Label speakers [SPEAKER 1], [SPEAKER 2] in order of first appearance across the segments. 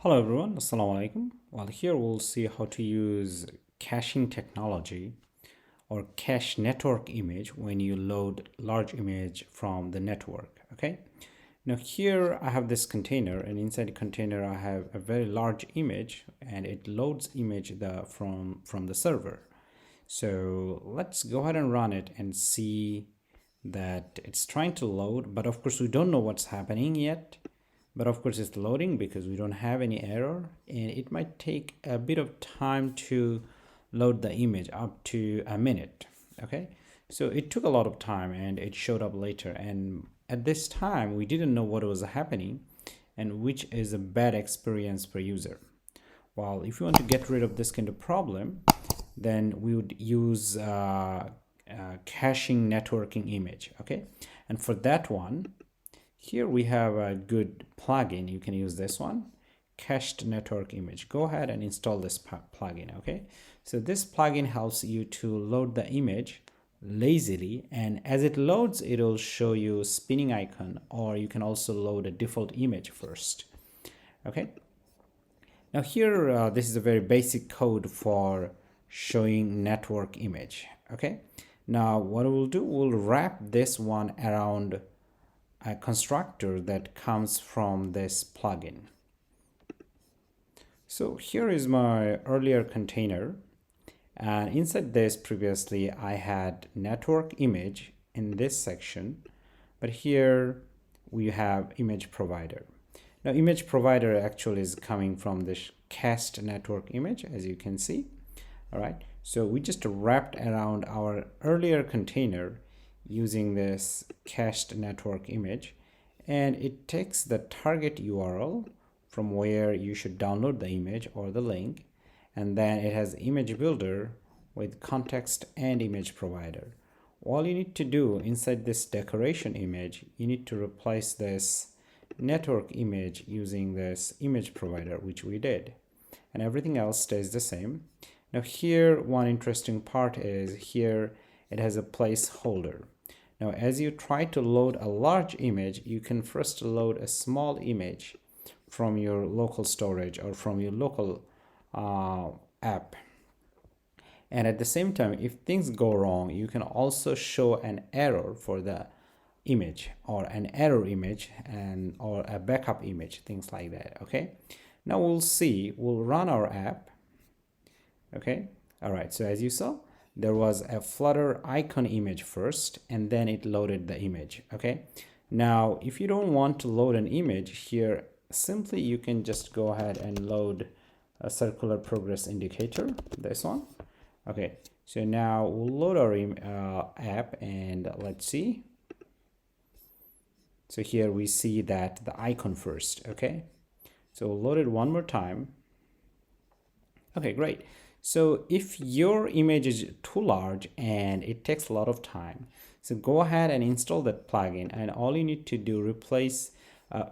[SPEAKER 1] Hello everyone, Assalamu alaikum. Well, here we'll see how to use caching technology or cache network image when you load large image from the network. Okay, now here I have this container, and inside the container I have a very large image, and it loads image from the server. So let's go ahead and run it and see that it's trying to load, but of course we don't know what's happening yet. But of course it's loading because we don't have any error, and it might take a bit of time to load the image, up to a minute. Okay, so it took a lot of time and it showed up later, and at this time we didn't know what was happening, and which is a bad experience for user. Well, if you want to get rid of this kind of problem, then we would use caching networking image. Okay, and for that one, here we have a good plugin. You can use this one, cached network image. Go ahead and install this plugin. Okay, so this plugin helps you to load the image lazily, and as it loads, it'll show you spinning icon, or you can also load a default image first. Okay, now here this is a very basic code for showing network image. Okay, now what we'll do, we'll wrap this one around a constructor that comes from this plugin. So here is my earlier container, and inside this previously I had network image in this section, but here we have image provider. Now image provider actually is coming from this cached network image, as you can see. All right, so we just wrapped around our earlier container using this cached network image, and it takes the target URL from where you should download the image or the link, and then it has image builder with context and image provider. All you need to do inside this decoration image, you need to replace this network image using this image provider, which we did, and everything else stays the same. Now here, one interesting part is here it has a placeholder. Now, as you try to load a large image, you can first load a small image from your local storage or from your local app. And at the same time, if things go wrong, you can also show an error for the image, or an error image, or a backup image, things like that. Okay, now we'll run our app. Okay, all right, so as you saw, there was a Flutter icon image first, and then it loaded the image. Okay, now if you don't want to load an image here, simply you can just go ahead and load a circular progress indicator, this one. Okay, so now we'll load our app, and let's see. So here we see that the icon first. Okay, so we'll load it one more time. Okay, great. So if your image is too large and it takes a lot of time, so go ahead and install that plugin, and all you need to do,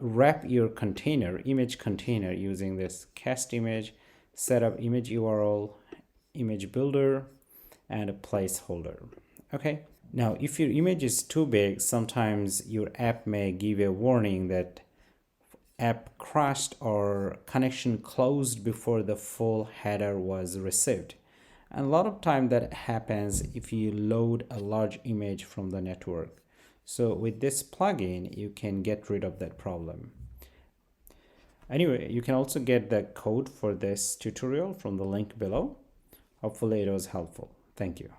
[SPEAKER 1] wrap your container, image container, using this cached image, set up image URL, image builder, and a placeholder. Okay, now if your image is too big, sometimes your app may give a warning that app crashed or connection closed before the full header was received. And a lot of time that happens if you load a large image from the network. So with this plugin, you can get rid of that problem. Anyway, you can also get the code for this tutorial from the link below. Hopefully it was helpful. Thank you.